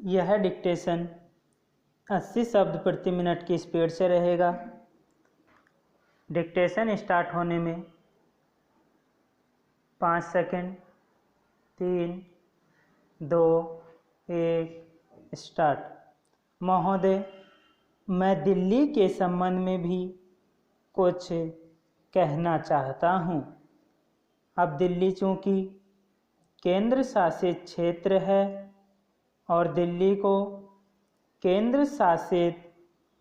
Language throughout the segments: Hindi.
यह डिक्टेशन 80 शब्द प्रति मिनट की स्पीड से रहेगा। डिक्टेशन स्टार्ट होने में 5 सेकंड, 3, 2, 1 स्टार्ट। महोदय, मैं दिल्ली के संबंध में भी कुछ कहना चाहता हूँ। अब दिल्ली चूँकि केंद्र शासित क्षेत्र है और दिल्ली को केंद्र शासित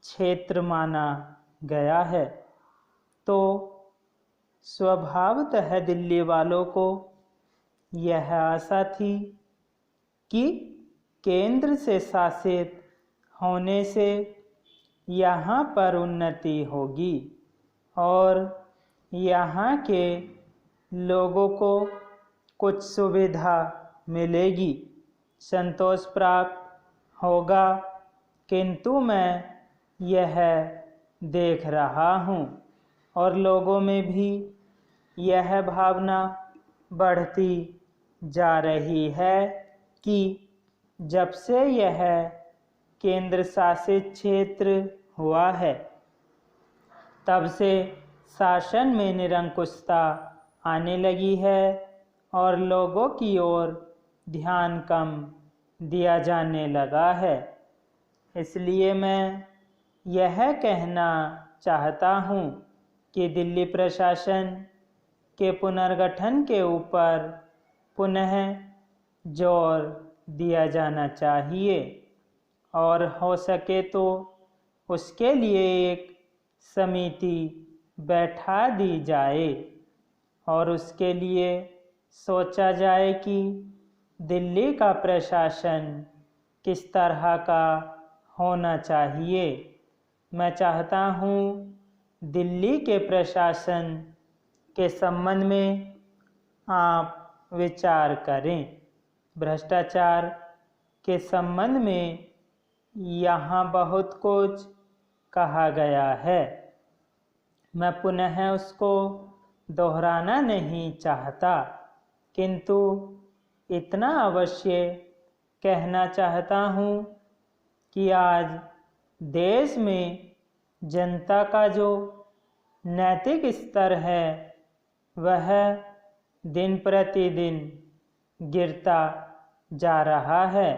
क्षेत्र माना गया है, तो स्वभावतः दिल्ली वालों को यह आशा थी कि केंद्र से शासित होने से यहाँ पर उन्नति होगी और यहाँ के लोगों को कुछ सुविधा मिलेगी, संतोष प्राप्त होगा। किंतु मैं यह देख रहा हूँ और लोगों में भी यह भावना बढ़ती जा रही है कि जब से यह केंद्र शासित क्षेत्र हुआ है, तब से शासन में निरंकुशता आने लगी है और लोगों की ओर ध्यान कम दिया जाने लगा है। इसलिए मैं यह कहना चाहता हूँ कि दिल्ली प्रशासन के पुनर्गठन के ऊपर पुनः जोर दिया जाना चाहिए और हो सके तो उसके लिए एक समिति बैठा दी जाए और उसके लिए सोचा जाए कि दिल्ली का प्रशासन किस तरह का होना चाहिए। मैं चाहता हूँ दिल्ली के प्रशासन के संबंध में आप विचार करें। भ्रष्टाचार के संबंध में यहाँ बहुत कुछ कहा गया है, मैं पुनः उसको दोहराना नहीं चाहता, किंतु इतना अवश्य कहना चाहता हूँ कि आज देश में जनता का जो नैतिक स्तर है वह दिन प्रतिदिन गिरता जा रहा है।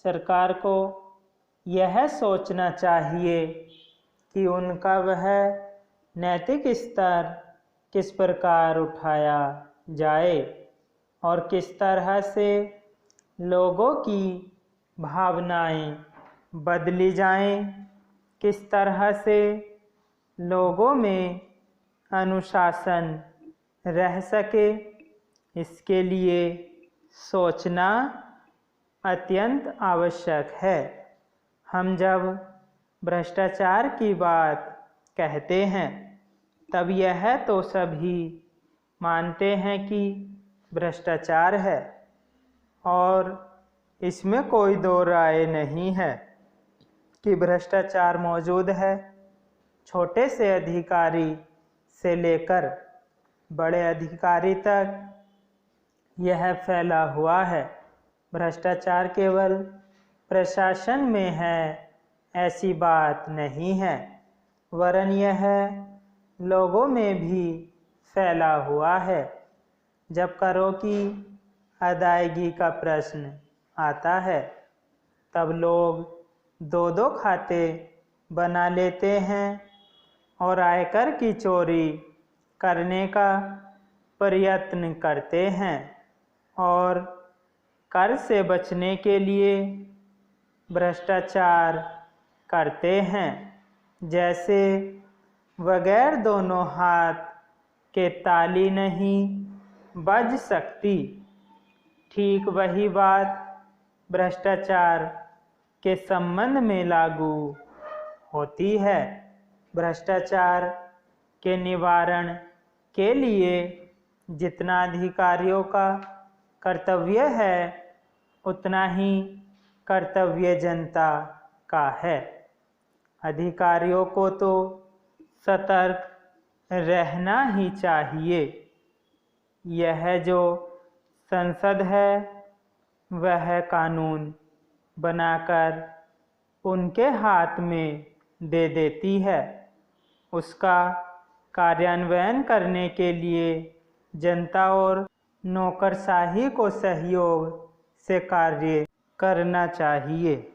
सरकार को यह सोचना चाहिए कि उनका वह नैतिक स्तर किस प्रकार उठाया जाए और किस तरह से लोगों की भावनाएं बदली जाएं, किस तरह से लोगों में अनुशासन रह सके, इसके लिए सोचना अत्यंत आवश्यक है। हम जब भ्रष्टाचार की बात कहते हैं तब यह तो सभी मानते हैं कि भ्रष्टाचार है और इसमें कोई दो राय नहीं है कि भ्रष्टाचार मौजूद है। छोटे से अधिकारी से लेकर बड़े अधिकारी तक यह फैला हुआ है। भ्रष्टाचार केवल प्रशासन में है ऐसी बात नहीं है, वरन यह लोगों में भी फैला हुआ है। जब करों की अदायगी का प्रश्न आता है तब लोग दो खाते बना लेते हैं और आयकर की चोरी करने का प्रयत्न करते हैं और कर से बचने के लिए भ्रष्टाचार करते हैं। जैसे बगैर दोनों हाथ के ताली नहीं बज सकती, ठीक वही बात भ्रष्टाचार के संबंध में लागू होती है। भ्रष्टाचार के निवारण के लिए जितना अधिकारियों का कर्तव्य है उतना ही कर्तव्य जनता का है। अधिकारियों को तो सतर्क रहना ही चाहिए। यह जो संसद है वह कानून बनाकर उनके हाथ में दे देती है। उसका कार्यान्वयन करने के लिए जनता और नौकरशाही को सहयोग से कार्य करना चाहिए।